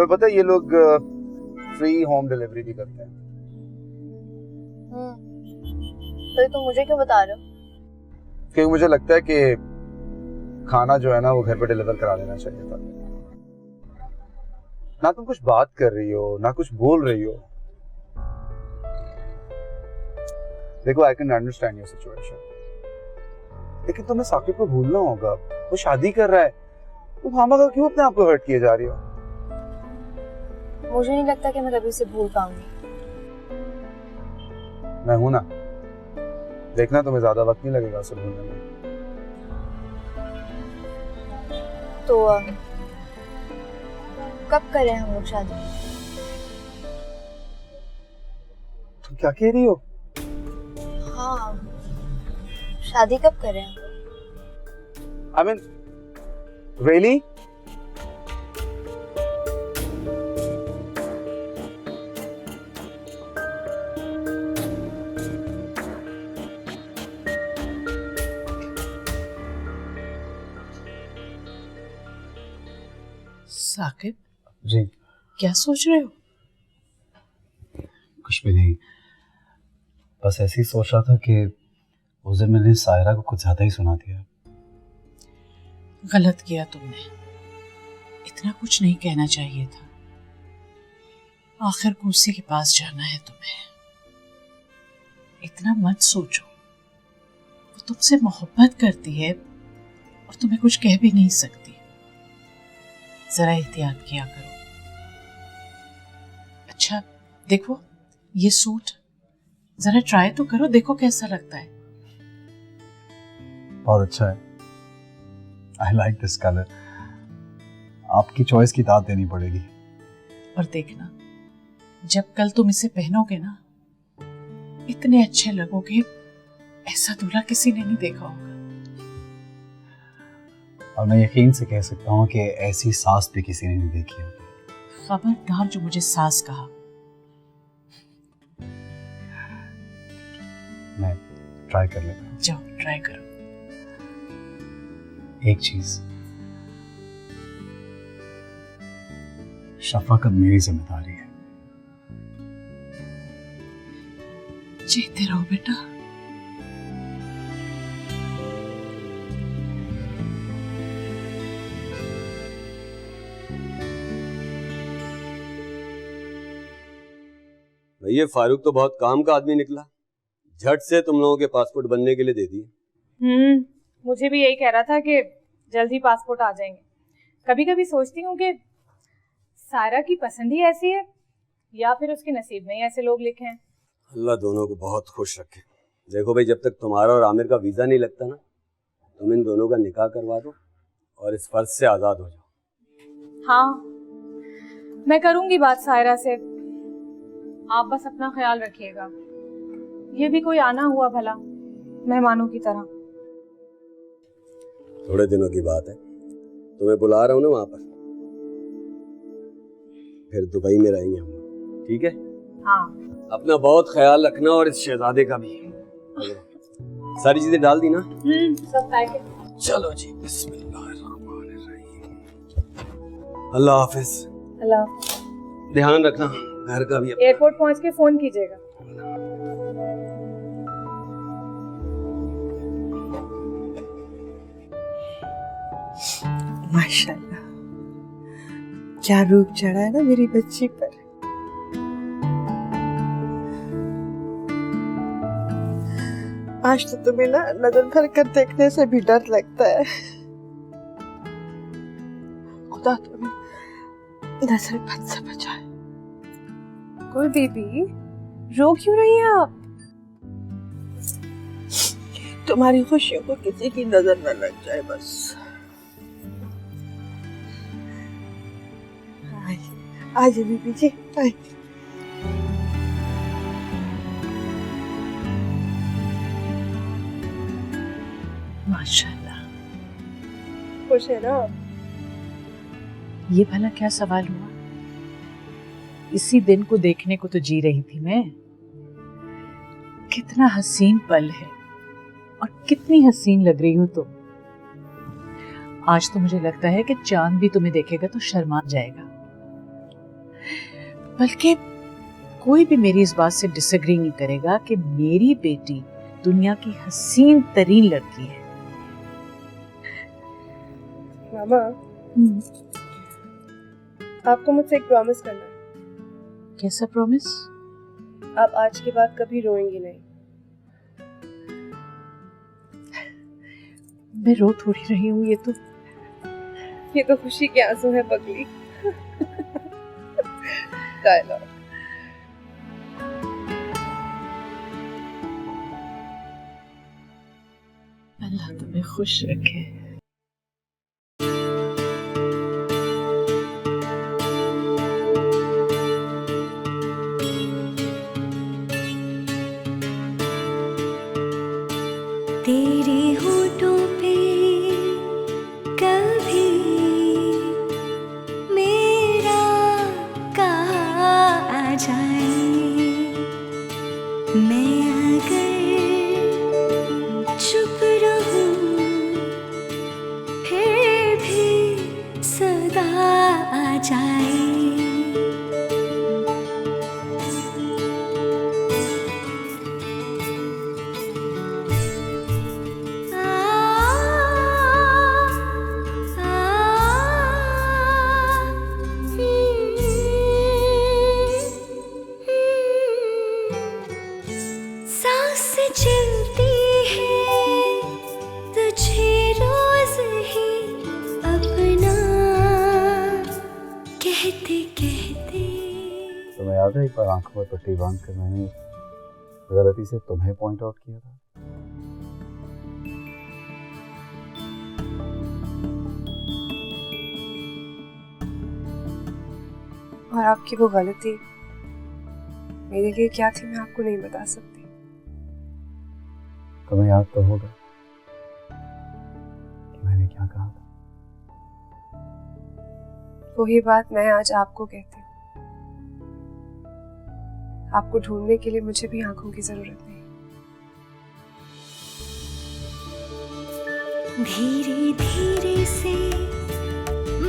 तुम्हें पता है ये लोग फ्री होम डिलीवरी भी करते हैं। तो तुम मुझे क्यों बता रहे हो? क्योंकि मुझे लगता है कि खाना जो है ना वो घर पे डिलीवर करा लेना चाहिए था। ना तुम कुछ बात कर रही हो ना कुछ बोल रही हो। देखो I can understand your situation, लेकिन तुम्हें साकिब को भूलना होगा। वो शादी कर रहा है, तुम खामखा क्यों अपने आप को हर्ट किए जा रही हो? मुझे नहीं लगता कि मैं कभी उसे भूल पाऊंगी। मैं हूं ना, देखना तुम्हें ज्यादा वक्त नहीं लगेगा उसे भूलने में। तो कब करें हम लोग शादी? तुम क्या कह रही हो? हाँ, शादी कब करें? I mean, really? साकिब जी क्या सोच रहे हो? कुछ भी नहीं, बस ऐसे ही सोच रहा था कि उस दिन मैंने सायरा को कुछ ज्यादा ही सुना दिया। गलत किया तुमने, इतना कुछ नहीं कहना चाहिए था। आखिर को उसी के पास जाना है तुम्हें। इतना मत सोचो, वो तुमसे मोहब्बत करती है और तुम्हें कुछ कह भी नहीं सकती। जरा एहतियात किया करो। अच्छा देखो, ये सूट जरा ट्राई तो करो, देखो कैसा लगता है। बहुत अच्छा है, आई लाइक दिस कलर। आपकी चॉइस की दाद देनी पड़ेगी। और देखना, जब कल तुम इसे पहनोगे ना, इतने अच्छे लगोगे, ऐसा दूल्हा किसी ने नहीं देखा होगा। और मैं यकीन से कह सकता हूँ कि ऐसी सास भी किसी ने नहीं देखी होगी। खबरदार जो मुझे सास कहा। मैं ट्राई कर लेता हूँ। जाओ ट्राई करो। एक चीज, शफाकत मेरी जिम्मेदारी है। जीते रहो बेटा। ये फारूक तो बहुत काम का आदमी निकला, झट से तुम लोगों के पासपोर्ट बनने के लिए दे दिए। मुझे भी यही कह रहा था कि जल्द ही पासपोर्ट आ जाएंगे। कभी कभी सोचती हूँ कि सायरा की पसंद ही ऐसी है या फिर उसके नसीब में ही ऐसे लोग लिखे हैं। अल्लाह दोनों को बहुत खुश रखे। देखो भाई, जब तक तुम्हारा और आमिर का वीजा नहीं लगता ना, तुम इन दोनों का निकाह करवा दो और इस फर्ज से आजाद हो जाओ। हाँ, मैं करूंगी बात सायरा से। आप बस अपना ख्याल रखिएगा। ये भी कोई आना हुआ भला मेहमानों की तरह। थोड़े दिनों की बात है, तुम्हें बुला रहा हूँ ना वहां पर, फिर दुबई में रहेंगे हम लोग, ठीक है? हाँ। अपना बहुत ख्याल रखना और इस शहजादे का भी। सारी चीजें डाल दी ना? सब पैक है। चलो जी, बिस्मिल्लाहिर्रहमानिर्रहीम। अल्लाह हाफिज। अल्लाह। ध्यान रखना घर का भी। एयरपोर्ट पहुंच के फोन कीजिएगा। माशाल्लाह, क्या रूप चढ़ा है ना मेरी बच्ची पर। आज तो तुम्हें ना नजर भर कर देखने से भी डर लगता है। खुदा तुम्हें नजर बद से बचाए। गुल बेबी, रो क्यों रही हैं आप? तुम्हारी खुशियों को किसी की नजर न लग जाए बस। आज बीबी जी आए। माशाल्लाह, खुश है ना? ये भला क्या सवाल हुआ? इसी दिन को देखने को तो जी रही थी मैं। कितना हसीन पल है और कितनी हसीन लग रही हो तुम। आज तो मुझे लगता है कि चांद भी तुम्हें देखेगा तो शर्मा जाएगा। बल्कि कोई भी मेरी इस बात से डिसएग्री नहीं करेगा कि मेरी बेटी दुनिया की हसीन तरीन लड़की है। मामा, आपको मुझसे एक प्रॉमिस करना है। कैसा प्रॉमिस? आप आज के बाद कभी रोएंगी नहीं। मैं रो थोड़ी रही हूँ, ये तो खुशी के आंसू है पगली। डायलॉग। अल्लाह तुम्हें खुश रखे। तेरे होठों पे कभी मेरा कहा आ जाए, मैं अगर चुप रहूं फिर भी सदा आ जाए। चलती है तुझे रोज ही अपना कहते कहते। तुम्हें याद है एक बार आंखों में पट्टी बांध कर मैंने गलती से तुम्हें पॉइंट आउट किया था? और आपकी वो गलती मेरे लिए क्या थी मैं आपको नहीं बता सकती। तुम्हें याद तो होगा कि मैंने क्या कहा था। वही बात मैं आज आपको कहती हूँ। आपको ढूंढने के लिए मुझे भी आंखों की जरूरत नहीं। धीरे धीरे से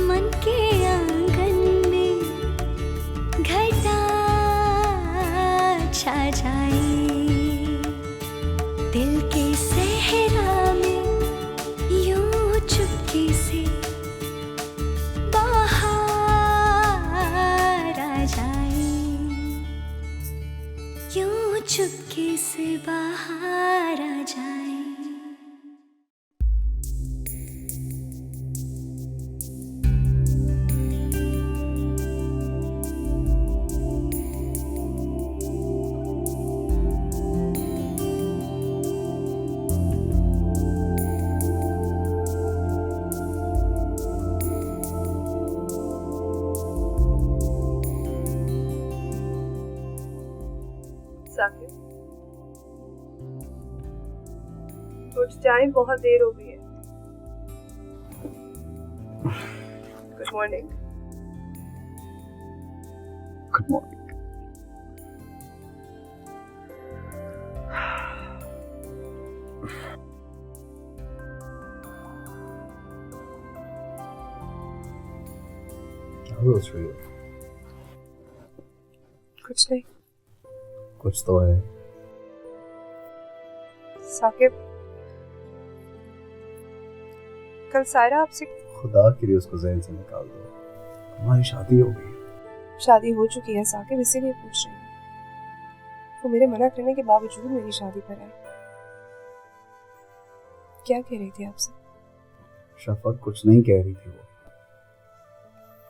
मन के आंगन में घटा छा जाए, दिल के सहरा में यूं चुपके से बाहर आ जाए, यूं चुपके से बाहर आ जाए। साकिब, उठ जाएं, बहुत देर हो गई है। Good morning. Good morning. क्या सोच रही हो? कुछ नहीं। कुछ तो है। साकिब, कल सायरा आपसे। खुदा के लिए उसको ज़हन से निकाल दो। हमारी शादी हो गई। शादी हो चुकी है साकिब, इसीलिए पूछ रही हूँ। वो मेरे मना करने के बावजूद मेरी शादी पर आई। क्या कह रही थी आपसे? शफक कुछ नहीं कह रही थी वो।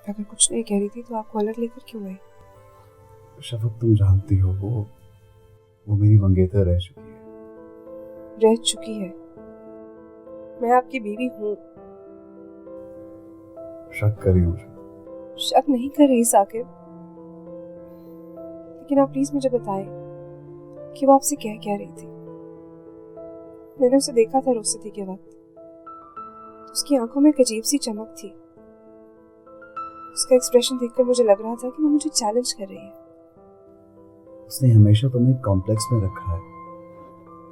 अगर कुछ नहीं कह रही थी तो आपको अलग लेकर क्यों आई? शफक तुम जानती हो वो मेरी मंगेतर रह चुकी है। रह चुकी है? मैं आपकी बीवी हूँ। शक करी मुझे। शक नहीं कर रही साकिब, लेकिन आप प्लीज मुझे बताएं कि वो आपसे क्या कह रही थी। मैंने उसे देखा था रुखसती के वक्त। उसकी आंखों में एक अजीब सी चमक थी। उसका एक्सप्रेशन देखकर मुझे लग रहा था कि वो मुझे चैलेंज कर रही है। उसने हमेशा तुम्हें कॉम्प्लेक्स में रखा है,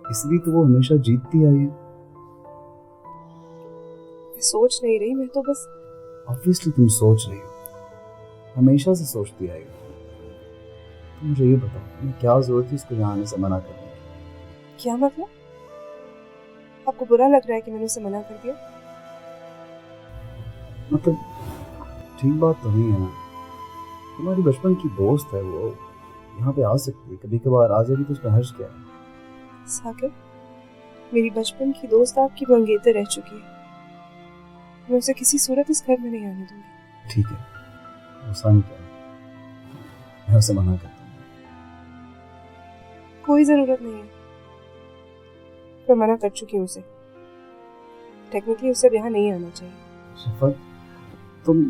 इसलिए तो वो हमेशा जीतती आई है। मैं सोच नहीं रही, मैं तो बस। ऑब्वियसली तुम सोच रही हो, हमेशा से सोचती आई हो। तो मुझे ये बताओ, तुम्हें क्या जरूरत थी इसको यहाँ आने से मना करने की? क्या मतलब? आपको बुरा लग रहा है कि मैंने उसे मना कर दिया? मतलब ठीक बात तो नहीं है ना, तुम्हारी बचपन की दोस्त है वो, यहाँ पे आ सकती है, कभी कभार आ जाएगी तो उसमें हर्ष क्या है? साकिब, मेरी बचपन की दोस्त आपकी मंगेतर रह चुकी है, मैं उसे किसी सूरत इस घर में नहीं आने दूंगी। ठीक है, गुस्सा नहीं करो, मैं उसे मना करता हूँ। कोई जरूरत नहीं है, मैं मना कर चुकी हूँ उसे। टेक्निकली उसे अब यहाँ नहीं आना चाहिए। शफक, तुम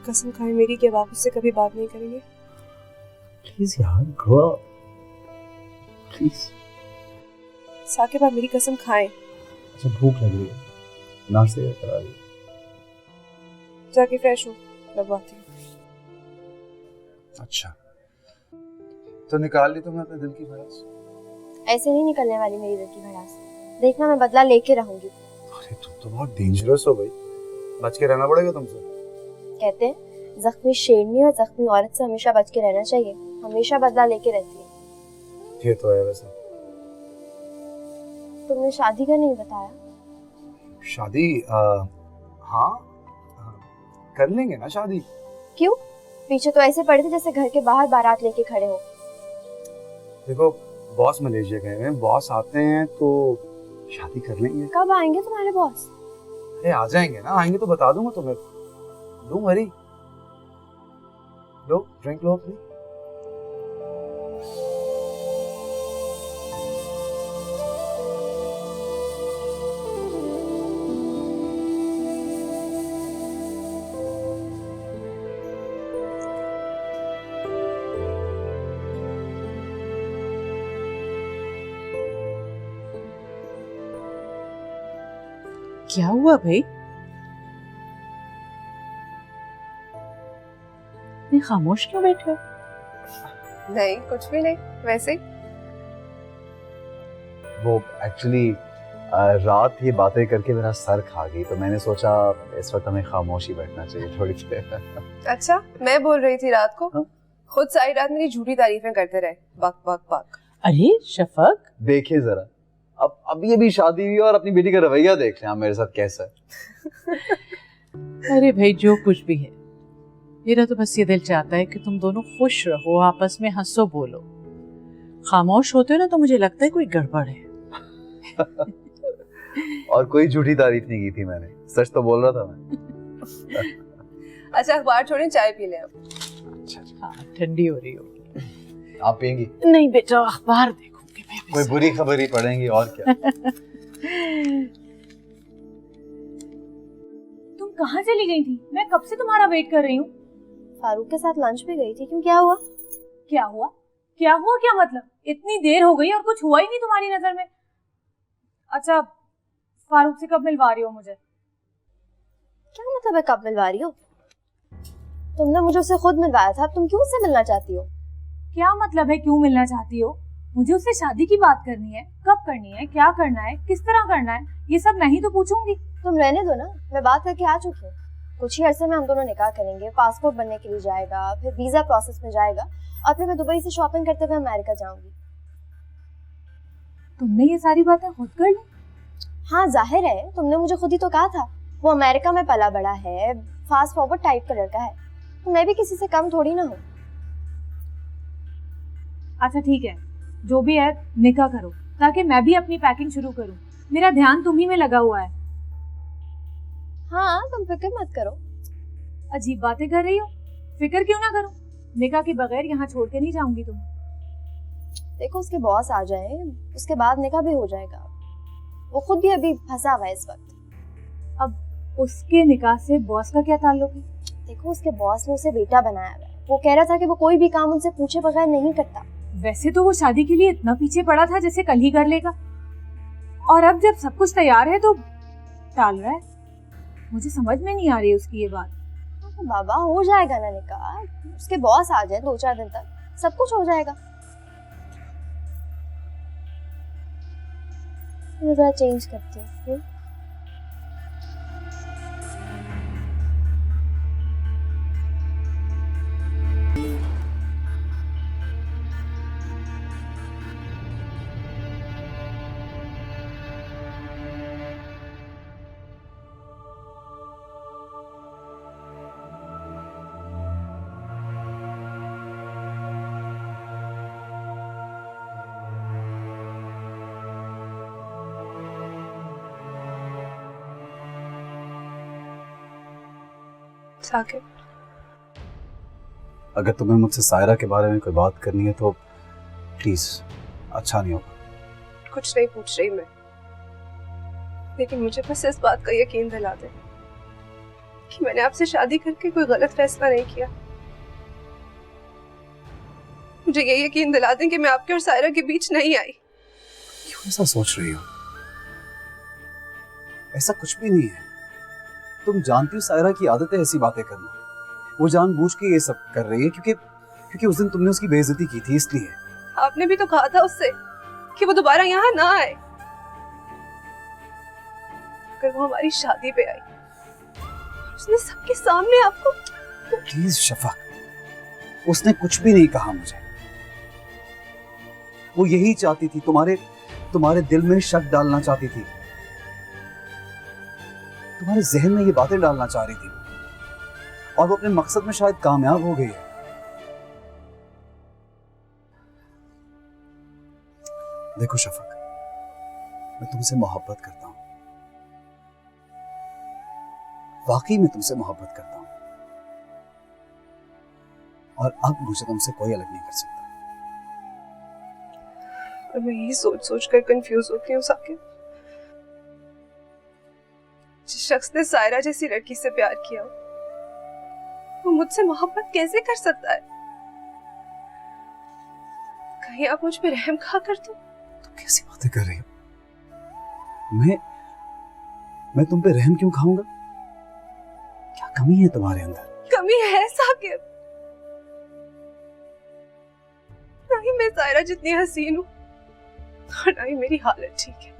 कसम खाए मेरी कि अब आप उससे कभी बात नहीं करेंगे। प्लीज यार, ग्रो अप प्लीज। साकिब, आप मेरी कसम खाएं। अच्छा, भूख लग रही है, नाश्ते करा रही है। जाके फ्रेश हो, लगवाती हूँ। अच्छा, तो निकाल ली तुमने अपने दिल की भड़ास? ऐसे नहीं निकलने वाली मेरी दिल की भड़ास। देखना, मैं बदला लेके रहूंगी। अरे तुम तो बहुत डेंजरस हो भाई, बच के रहना पड़ेगा तुमसे। कहते हैं जख्मी शेरनी और जख्मी औरत से हमेशा बच के रहना चाहिए, हमेशा बदला लेके रहती है। ये तो है वैसे। तुमने शादी का नहीं बताया? शादी हाँ, कर लेंगे ना शादी। क्यों? पीछे तो ऐसे पड़े थे जैसे घर के बाहर बारात लेके खड़े हो। देखो, बॉस मलेशिया गए हैं, बॉस आते हैं तो शादी कर लेंगे। कब आएंगे तुम्हारे बॉस? अरे आ जाएंगे ना, आएंगे तो बता दूंगा तुम्हें। Don't worry. लो ड्रिंक लो अपनी। क्या हुआ भाई? इतने खामोश क्यों बैठे हो? नहीं, कुछ भी नहीं, वैसे ही। वो एक्चुअली रात ये बातें करके मेरा सर खा गई, तो मैंने सोचा इस वक्त हमें खामोश ही बैठना चाहिए थोड़ी देर। अच्छा, मैं बोल रही थी रात को। हाँ? खुद सारी रात मेरी झूठी तारीफें करते रहे, बक बक बक। अरे शफक, देखिए जरा, अब अभी अभी शादी हुई और अपनी बेटी का रवैया देख लें आप मेरे साथ कैसा है। अरे भाई जो कुछ भी है, मेरा तो बस ये दिल चाहता है कि तुम दोनों खुश रहो, आपस में हंसो बोलो। खामोश होते हो ना तो मुझे लगता है कोई गड़बड़ है। और कोई झूठी तारीफ नहीं की थी मैंने, सच तो बोल रहा था मैं। अच्छा, अखबार छोड़ें, चाय पी लें। अच्छा, हाँ, ठंडी हो रही होगी। आप पियेंगी? नहीं बेटा, अखबार देखूंगी मैं भी। कोई बुरी खबर ही पढ़ेंगी और क्या। तुम कहाँ चली गई थी? मैं कब से तुम्हारा वेट कर रही हूँ। फारूक के साथ लंच पे गई थी। क्यों, क्या हुआ? क्या हुआ? क्या हुआ क्या मतलब? इतनी देर हो गई और कुछ हुआ ही नहीं तुम्हारी नजर में। अच्छा, फारूक से कब मिलवा रही हो मुझे? क्या मतलब है कब मिलवा रही हो? तुमने मुझे उससे खुद मिलवाया था, अब तुम क्यों उससे मिलना चाहती हो? क्या मतलब है क्यों मिलना चाहती हो? मुझे उससे शादी की बात करनी है, कब करनी है, क्या करना है, किस तरह करना है, ये सब मैं ही तो पूछूंगी। तुम रहने दो ना, मैं बात करके आ चुकी हूँ। कुछ ही अरसे में हम दोनों निकाह करेंगे, पासपोर्ट बनने के लिए जाएगा, फिर वीजा प्रोसेस में जाएगा और फिर मैं दुबई से शॉपिंग करते हुए अमेरिका जाऊंगी। तुमने ये सारी बातें खुद कर ली? हाँ, जाहिर है, तुमने मुझे खुद ही तो कहा था वो अमेरिका में पला बड़ा है, फास्ट फॉरवर्ड टाइप का लड़का है, तो मैं भी किसी से कम थोड़ी ना हूँ। अच्छा ठीक है, जो भी है निकाह करो ताकि मैं भी अपनी पैकिंग शुरू करूँ। मेरा ध्यान तुम ही में लगा हुआ है। हाँ, तुम फिक्र मत करो। अजीब बातें कर रही हो। फिक्र क्यों ना करूँ? निकाह के बगैर यहाँ छोड़ के नहीं जाऊंगी तुम्हें। देखो, उसके बॉस आ जाए, उसके बाद निकाह भी हो जाएगा। वो खुद भी अभी फंसा हुआ है इस वक्त। अब उसके निकाह से बॉस का क्या ताल्लुक है? देखो, उसके बॉस ने उसे बेटा बनाया हुआ है। वो कह रहा था कि वो कोई भी काम उनसे पूछे बगैर नहीं करता। वैसे तो वो शादी के लिए इतना पीछे पड़ा था जैसे कल ही कर लेगा, और अब जब सब कुछ तैयार है तो टाल रहा है। मुझे समझ में नहीं आ रही उसकी ये बात। तो बाबा, हो जाएगा ना निकाह, उसके बॉस आ जाए 2-4 दिन तक, सब कुछ हो जाएगा। मैं जरा चेंज करती हूँ। साकिब, अगर तुम्हें मुझसे सायरा के बारे में कोई बात करनी है तो प्लीज, अच्छा नहीं होगा। कुछ नहीं पूछ रही मैं, लेकिन मुझे बस इस बात का यकीन दिला दे कि मैंने आपसे शादी करके कोई गलत फैसला नहीं किया। मुझे ये यकीन दिला दें कि मैं आपके और सायरा के बीच नहीं आई। क्यों ऐसा सोच रही हो? ऐसा कुछ भी नहीं है। तुम जानती हो सायरा की आदत है ऐसी बातें करना। वो जानबूझ के ये सब कर रही है क्योंकि उस दिन तुमने उसकी बेइज्जती की थी, इसलिए। आपने भी तो कहा था उससे कि वो दोबारा यहाँ ना आए। अगर वो हमारी शादी पे आई, उसने सबके सामने आपको। प्लीज शफक, उसने कुछ भी नहीं कहा मुझे। वो यही चाहती थी, तुम्हारे दिल में शक डालना चाहती थी, तुम्हारे जहन में ये बातें डालना चाह रही थी, और वो अपने मकसद में शायद कामयाब हो गई है। देखो शफक, मैं तुमसे मोहब्बत करता हूं, वाकई में तुमसे मोहब्बत करता हूं, और अब मुझे तुमसे कोई अलग नहीं कर सकता। और मैं यही सोच कर कंफ्यूज होती हूँ साकिब, जिस शख्स ने सायरा जैसी लड़की से प्यार किया वो मुझसे मोहब्बत कैसे कर सकता है? कहीं आप मुझ पे रहम खा कर तो? तुम कैसी बातें कर रही हो? मैं तुम पे रहम क्यों खाऊंगा? क्या कमी है तुम्हारे अंदर? कमी है साकिब, ना ही मैं सायरा जितनी हसीन हूँ और ना ही मेरी हालत ठीक है।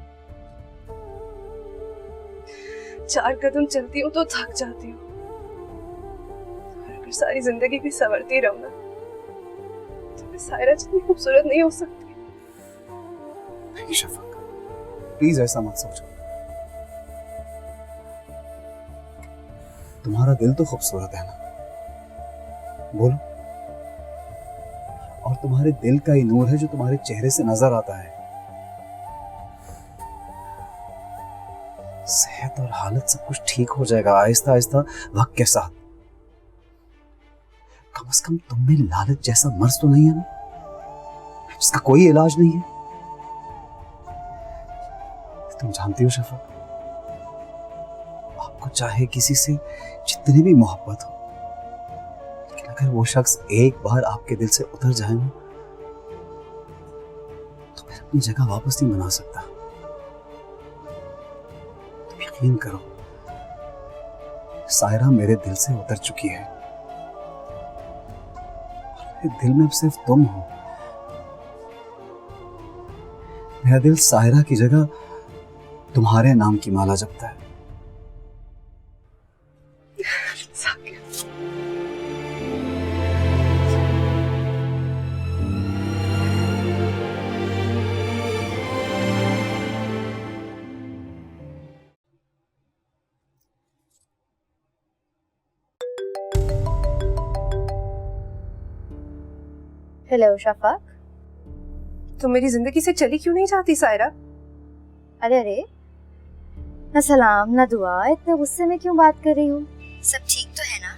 4 कदम चलती हूँ तो थक जाती हूँ, और अगर सारी जिंदगी भी संवरती रहूं ना तो मैं सायरा जितनी खूबसूरत नहीं हो सकती। नहीं शफक, प्लीज ऐसा मत सोचो। तुम्हारा दिल तो खूबसूरत है ना, बोलो। और तुम्हारे दिल का ही नूर है जो तुम्हारे चेहरे से नजर आता है। सेहत और हालत सब कुछ ठीक हो जाएगा आहिस्ता आहिस्ता वक्त के साथ। कम से कम तुम में लालच जैसा मर्ज तो नहीं है ना, जिसका कोई इलाज नहीं है। तुम जानती हो शफा, आपको चाहे किसी से जितनी भी मोहब्बत हो, लेकिन अगर वो शख्स एक बार आपके दिल से उतर जाए ना, तो फिर अपनी जगह वापस नहीं बना सकता। तुम यकीन करो, सायरा मेरे दिल से उतर चुकी है, और मेरे दिल में अब सिर्फ तुम हो। मेरा दिल सायरा की जगह तुम्हारे नाम की माला जपता है। हेलो शफक। तुम मेरी जिंदगी से चली क्यों नहीं जाती सायरा? अरे अरे, ना सलाम ना दुआ, इतने गुस्से में क्यों बात कर रही हो? सब ठीक तो है ना?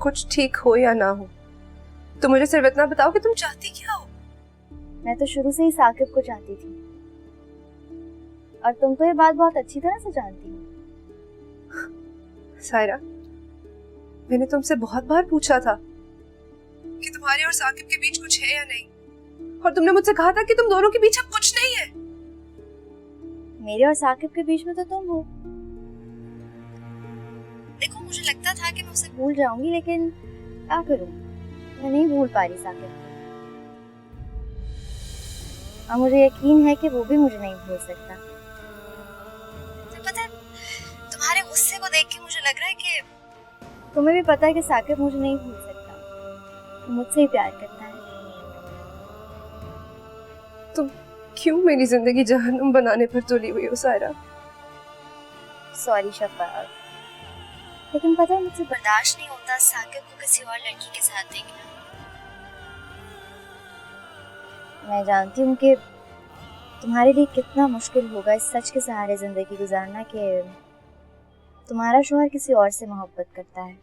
कुछ ठीक हो या ना हो, तो मुझे सिर्फ इतना बताओ कि तुम चाहती क्या हो? मैं तो शुरू से ही साकिब को चाहती थी, और तुम तो ये बात बहुत अच्छी तरह से जानती हो। सायरा, मैंने तुमसे बहुत बार पूछा था कि तुम्हारे और साकिब के बीच कुछ है या नहीं, और तुमने मुझसे कहा था कि तुम दोनों के बीच अब कुछ नहीं है। मेरे और साकिब के बीच में तो तुम हो। देखो, मुझे लगता था कि मैं उसे भूल जाऊंगी, लेकिन क्या करूं, मैं नहीं भूल पा रही साकिब को। और मुझे यकीन है कि वो भी मुझे नहीं भूल सकता। तो पता है, तुम्हारे गुस्से को देख के मुझे लग रहा है कि तुम्हें भी पता है कि साकिब मुझे नहीं भूल सकता, वो मुझसे ही प्यार करता है। तुम क्यों मेरी जिंदगी जहन्नुम बनाने पर तुली हुई हो सायरा? सॉरी शफाक, लेकिन पता है मुझसे बर्दाश्त नहीं होता साकिब को किसी और लड़की के साथ देखना। मैं जानती हूँ कि तुम्हारे लिए कितना मुश्किल होगा इस सच के सहारे जिंदगी गुजारना कि तुम्हारा शौहर किसी और से मोहब्बत करता है।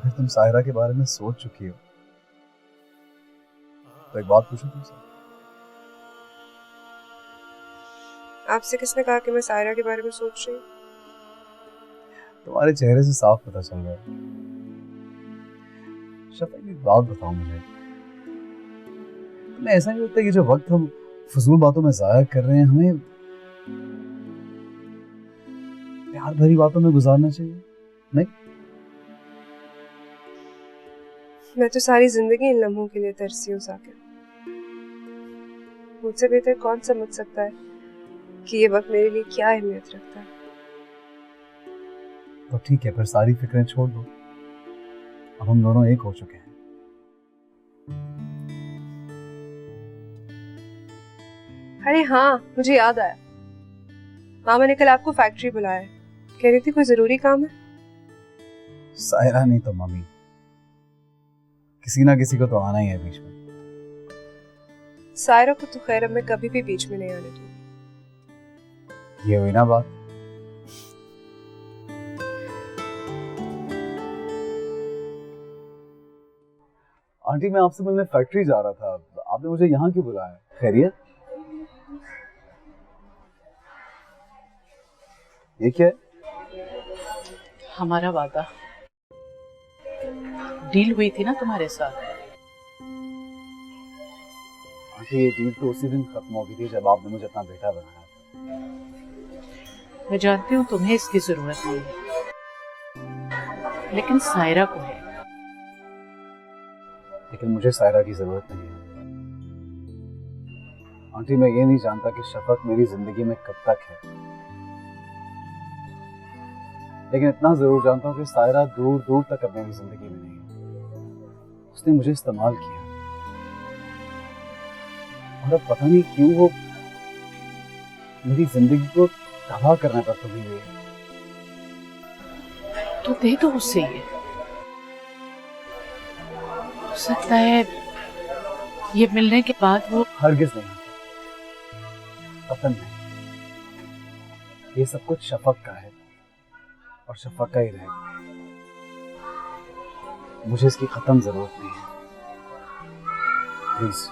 अगर तुम सायरा के बारे में सोच चुकी हो तो एक बात पूछूं तुमसे? आपसे किसने कहा कि मैं सायरा के बारे में सोच रही हूँ? तुम्हारे चेहरे से साफ पता चल रहा है। शफक, एक बात बताओ मुझे, तुम्हें ऐसा नहीं लगता कि जो वक्त हम फजूल बातों में जाया कर रहे हैं, हमें प्यार भरी बातों में गुजारना चाहिए? नहीं? मैं तो सारी जिंदगी इन लम्हों के लिए तरसी हूँ साकिब। मुझसे बेहतर कौन समझ सकता है कि ये वक्त मेरे लिए क्या अहमियत रखता है। तो ठीक है, फिर सारी फिक्रें छोड़ दो। अब हम दोनों एक हो चुके हैं। अरे हाँ, मुझे याद आया, मामा ने कल आपको फैक्ट्री बुलाया है। कह रही थी कोई जरूरी काम है। सायरा नहीं तो मम्मी, किसी ना किसी को तो आना ही है बीच में। सायरा को तो खैर अब मैं कभी भी बीच में नहीं आने दूंगी। ये हुई ना बात। आंटी, मैं आपसे मिलने फैक्ट्री जा रहा था, आपने मुझे यहाँ क्यों बुलाया? खैरियत? ये क्या है? हमारा वादा, डील हुई थी ना तुम्हारे साथ। आंटी, ये डील तो उसी दिन खत्म हो गई थी जब आपने मुझे अपना बेटा बनाया था। मैं जानती हूँ तुम्हें इसकी जरूरत नहीं है, लेकिन सायरा को है। लेकिन मुझे सायरा की जरूरत नहीं है। आंटी, मैं ये नहीं जानता कि शफक मेरी जिंदगी में कब तक है, लेकिन इतना जरूर जानता हूँ कि सायरा दूर दूर तक अब मेरी जिंदगी में नहीं है। उसने मुझे इस्तेमाल किया और अब पता नहीं क्यों वो मेरी जिंदगी को तबाह करने पर तुली हुई है। तो दे दो उससे ये। हो सकता है ये मिलने के बाद वो हरगिज नहीं, पतन नहीं। ये सब कुछ शफक का है और शफक का ही रहेगा। मुझे इसकी खत्म जरूरत नहीं है। प्लीज।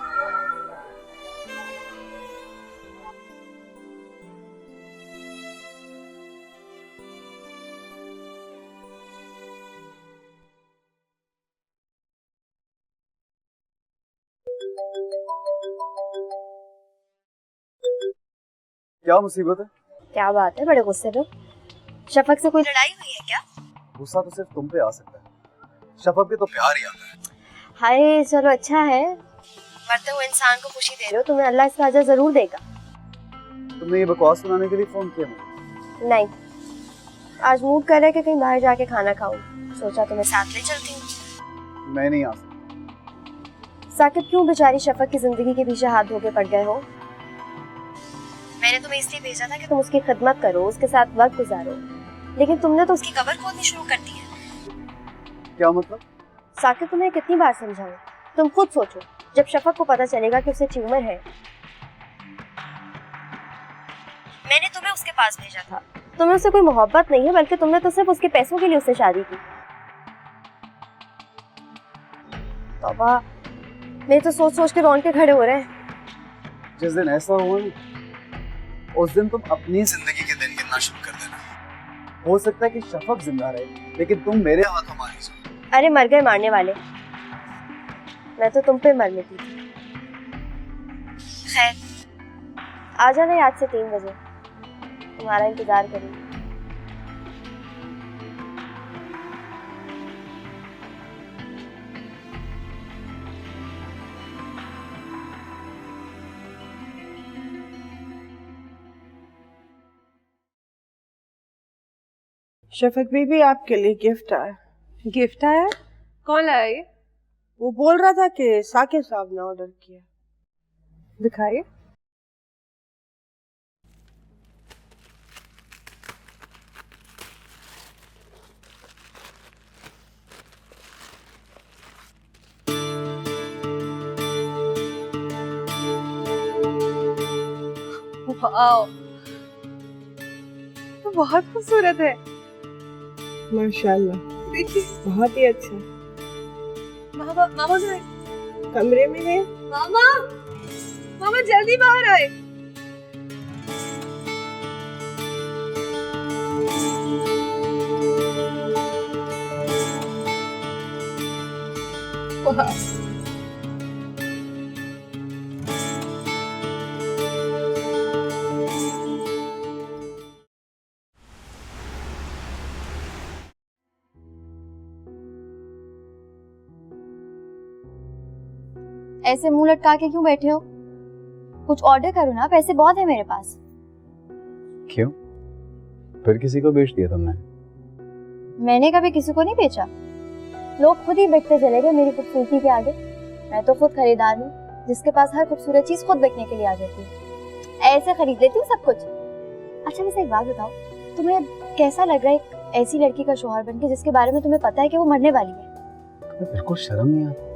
क्या मुसीबत है? क्या बात है, बड़े गुस्से में? शफक से कोई लड़ाई हुई है क्या? गुस्सा तो सिर्फ तुम पे आ सकता है, शफक पे तो प्यार ही आता है। हाय, चलो अच्छा है, मरते हुए इंसान को खुशी दे रहे हो, तुम्हें अल्लाह इसका अजर जरूर देगा। तुमने ये बकवास सुनाने के लिए फोन किया मुझे? नहीं, आज मूड कर रहा है कि कहीं बाहर जाके खाना खाऊं, सोचा तुम्हें साथ ले चलती हूँ। मैं नहीं आ सकता। साकिब, क्यों बेचारी शफक की जिंदगी के पीछे हाथ धोके पड़ गए हो? मैंने तुम्हें इसलिए भेजा था कि तुम उसकी खिदमत करो, उसके साथ वक्त गुजारो, लेकिन तुमने तो उसकी कब्र खोदनी शुरू कर दी है। क्या मतलब? साकिब, तुम्हें कितनी बार समझाऊं? तुम खुद सोचो, जब शफक को पता चलेगा कि उसे ट्यूमर है। मैंने तुम्हें उसके पास भेजा था, तुम्हें उससे कोई मोहब्बत नहीं है, बल्कि तुमने तो सिर्फ उसके पैसों के लिए उससे शादी की। तौबा, मेरे तो सोच सोच के रोंगटे खड़े हो रहे हैं। जिस दिन ऐसा हुआ ना, उस दिन तुम अपनी जिंदगी के दिन गिनना शुरू कर देना। हो सकता है कि शफक जिंदा रहे, लेकिन तुम मेरे हाथों मारी जाओ। अरे मर गए मारने वाले, मैं तो तुम पे मर मिटी थी। खैर, आ जाना आज से 3 बजे, तुम्हारा इंतजार करूंगी। शफक बीबी, आपके लिए गिफ्ट आया। गिफ्ट आया? कौन लाया ये? वो बोल रहा था कि साकिब साहब ने ऑर्डर किया। दिखाइए। वाओ, तो बहुत खूबसूरत है। माशाल्लाह, देखिए बहुत ही अच्छा। मामा मामा कहाँ है? कमरे में है। मामा मामा जल्दी बाहर आए। वाह, ऐसे मुंह लटका के क्यों बैठे हो? कुछ ऑर्डर करो ना, पैसे बहुत है मेरे पास। क्यों? फिर किसी को बेच दिया तुमने? मैंने कभी किसी को नहीं बेचा। लोग खुद ही बिकते चले गए मेरी खूबसूरती के आगे। मैं तो खुद खरीदार हूँ, जिसके पास हर खूबसूरत चीज खुद बिकने के लिए आ जाती है। ऐसे खरीद लेती हूँ सब कुछ। अच्छा वैसे एक बात बताओ, तुम्हें कैसा लग रहा है एक ऐसी लड़की का शौहर बनके जिसके बारे में तुम्हें पता है कि वो मरने वाली है? तुम्हें बिल्कुल शर्म नहीं आती?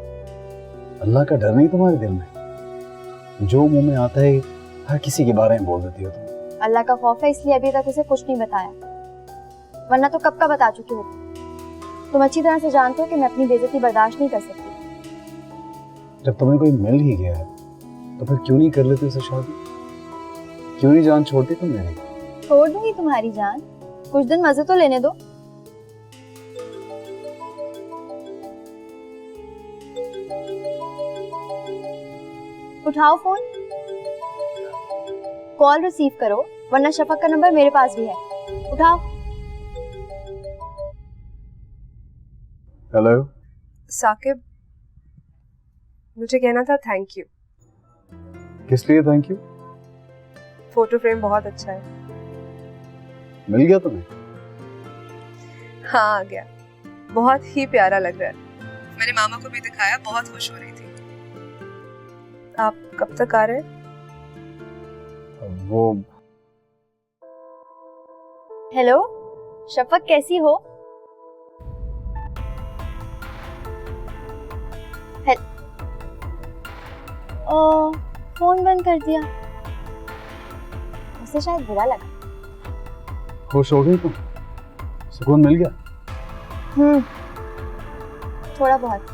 अल्लाह का डर नहीं तुम्हारे दिल में? जो मुंह में आता है हर किसी के बारे में बोल देती हो तुम। अल्लाह का खौफ है इसलिए अभी तक उसे कुछ नहीं बताया, वरना तो कब का बता चुकी हो। तुम अच्छी तरह से जानते हो कि मैं अपनी बेइज्जती बर्दाश्त नहीं कर सकती। जब तुम्हें कोई मिल ही गया है तो फिर क्यों नहीं कर लेती उससे शादी? क्यों नहीं जान छोड़ती तुम मेरी? छोड़ दूंगी तुम्हारी जान, कुछ दिन मजे तो लेने दो। उठाओ फोन, कॉल रिसीव करो, वरना शफक का नंबर मेरे पास भी है। उठाओ। हेलो। साकिब मुझे कहना था थैंक यू। किस लिए थैंक यू? फोटो फ्रेम बहुत अच्छा है। मिल गया तुम्हें? हाँ आ गया, बहुत ही प्यारा लग रहा है। मैंने मामा को भी दिखाया, बहुत खुश हो रही थी। आप कब तक आ रहे हैं? वो हेलो शफक, कैसी हो? फोन बंद कर दिया, उसे शायद बुरा लगा। खुश हो गई तुम? सुकून मिल गया? थोड़ा बहुत।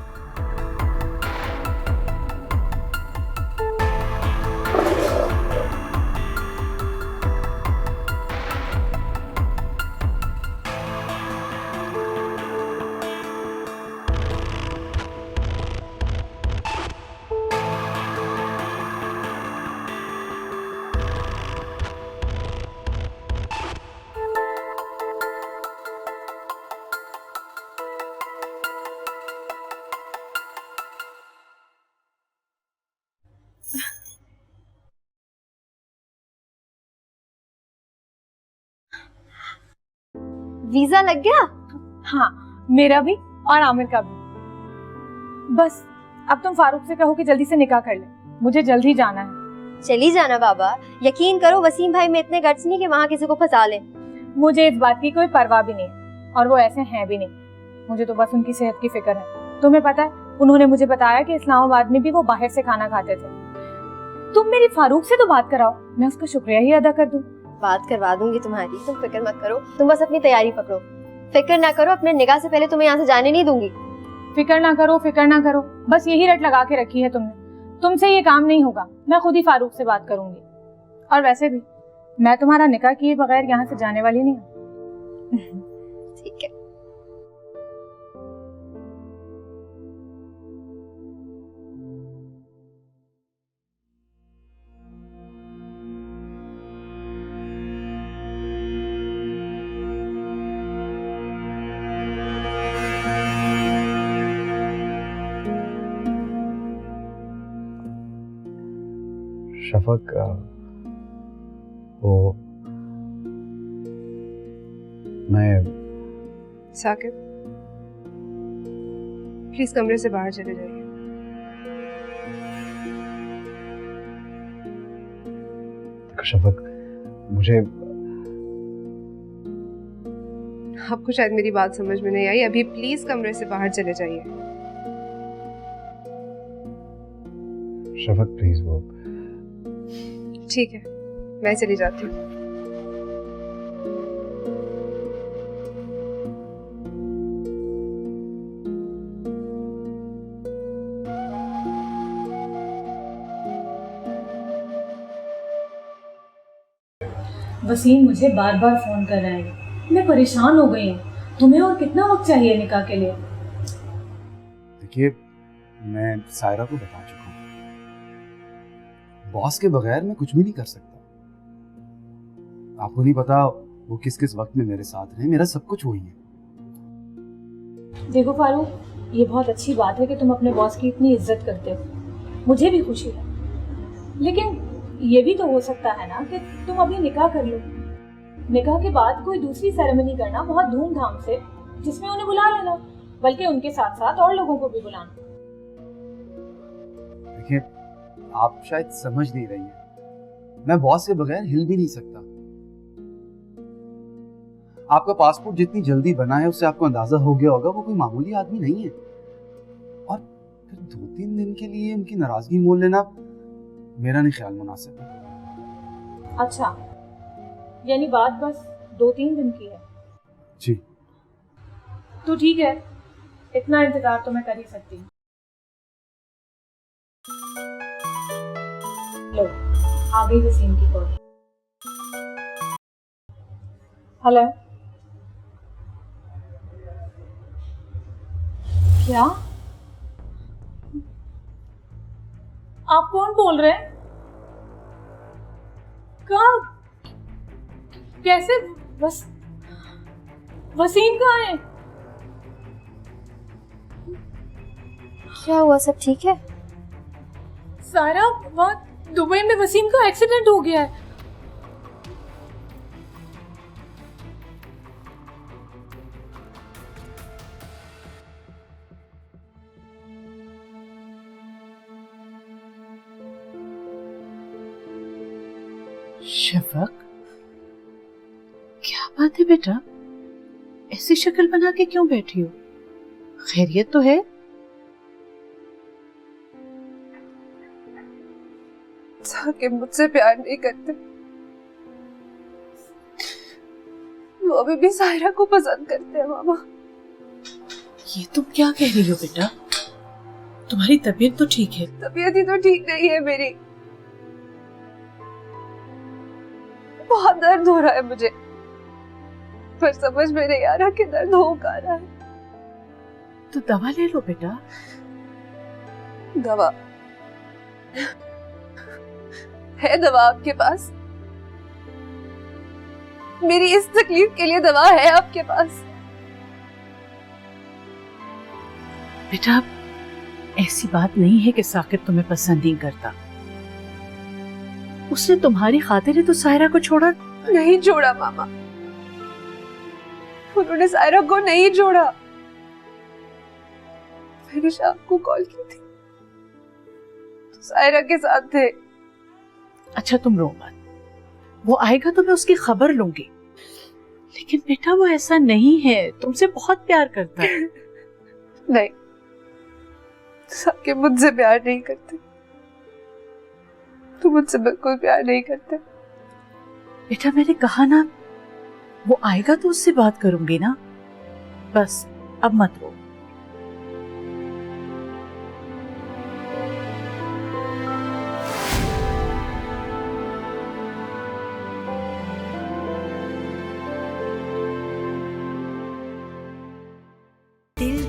वीजा लग गया? हाँ, मेरा भी और आमिर का भी। बस अब तुम फारूक से कहो कि जल्दी से निकाह कर ले, मुझे जल्दी जाना है। चली जाना बाबा, यकीन करो वसीम भाई में इतने गट्स नहीं कि वहाँ किसी को फंसा ले। मुझे इस बात की कोई परवाह भी नहीं है, और वो ऐसे हैं भी नहीं। मुझे तो बस उनकी सेहत की फिक्र है। तुम्हें पता है, उन्होंने मुझे बताया कि इस्लामाबाद में भी वो बाहर से खाना खाते थे। तुम मेरी फारूक से तो बात कराओ, मैं उसका शुक्रिया ही अदा कर दूं। बात करवा दूंगी तुम्हारी, तुम फिक्र मत करो। तुम बस अपनी तैयारी पकड़ो, फिक्र ना करो। अपने निकाह से पहले तुम्हें यहाँ से जाने नहीं दूंगी। फिक्र ना करो, फिक्र ना करो, बस यही रट लगा के रखी है तुमने। तुमसे ये काम नहीं होगा, मैं खुद ही फारूक से बात करूंगी। और वैसे भी मैं तुम्हारा निकाह किए बगैर यहाँ से जाने वाली नहीं हूँ। ठीक है। शफक, वो मैं साकिब प्लीज कमरे से बाहर चले जाइए। शफक, मुझे आपको शायद मेरी बात समझ में नहीं आई। अभी प्लीज कमरे से बाहर चले जाइए। शफक प्लीज, वो ठीक है, मैं चली जाती हूँ। वसीम मुझे बार बार फोन कर रहा है, मैं परेशान हो गई हूँ। तुम्हें और कितना वक्त चाहिए निकाह के लिए? देखिए, मैं सायरा को बता चुका हूँ, बॉस के बगैर मैं कुछ भी नहीं कर सकता। आपको नहीं पता वो किस किस वक्त में मेरे साथ रहे, मेरा सब कुछ वही है। देखो फारूक, ये बहुत अच्छी बात है कि तुम अपने बॉस की इतनी इज्जत करते हो, मुझे भी खुशी है। लेकिन ये भी तो हो सकता है ना कि तुम अभी निकाह कर लो, निकाह के बाद कोई दूसरी सेरेमनी करना बहुत धूमधाम से, जिसमें उन्हें बुला लेना, बल्कि उनके साथ साथ और लोगों को भी बुलाना। देखिए, आप शायद समझ नहीं रही हैं, मैं बॉस के बगैर हिल भी नहीं सकता। आपका पासपोर्ट जितनी जल्दी बना है उससे आपको अंदाजा हो गया होगा वो कोई मामूली आदमी नहीं है। और फिर 2-3 दिन के लिए उनकी नाराजगी मोल लेना मेरा नहीं ख्याल मुनासिब है। अच्छा, यानी बात बस 2-3 दिन की है? जी। तो ठीक है, इतना इंतजार तो मैं कर ही सकती हूँ। लो, आ गई वसीम की कॉल। हेलो, क्या आप कौन बोल रहे हैं? कहाँ, कैसे? वसीम कहाँ है? क्या हुआ, सब ठीक है? सारा, वहाँ दुबई में वसीम का एक्सीडेंट हो गया है। शफक, क्या बात है बेटा, ऐसी शक्ल बना के क्यों बैठी हो? खैरियत तो है? साकिब मुझसे प्यार नहीं करते, वो अभी भी सायरा को पसंद करते हैं मामा। ये तुम क्या कह रही हो बेटा? तुम्हारी तबीयत तो ठीक है? तबीयत ही तो ठीक नहीं है मेरी, बहुत दर्द हो रहा है मुझे, पर समझ में नहीं आ रहा कि दर्द हो कहाँ रहा है। तो दवा ले लो बेटा। दवा है? दवा आपके पास? मेरी इस तकलीफ के लिए दवा है आपके पास? बेटा, ऐसी बात नहीं है कि साकिब तुम्हें पसंद नहीं करता। उसने तुम्हारी खातिर तो सायरा को छोड़ा। नहीं छोड़ा मामा, उन्होंने सायरा को नहीं छोड़ा। मैंने शाम को कॉल की थी तो सायरा के साथ थे। अच्छा तुम रो मत, वो आएगा तो मैं उसकी खबर लूंगी। लेकिन बेटा वो ऐसा नहीं है, तुमसे बहुत प्यार करता है। नहीं, साकिब मुझसे प्यार नहीं करते, तुम मुझसे बिल्कुल प्यार नहीं करते। बेटा मैंने कहा ना, वो आएगा तो उससे बात करूंगी ना, बस अब मत रो। दिल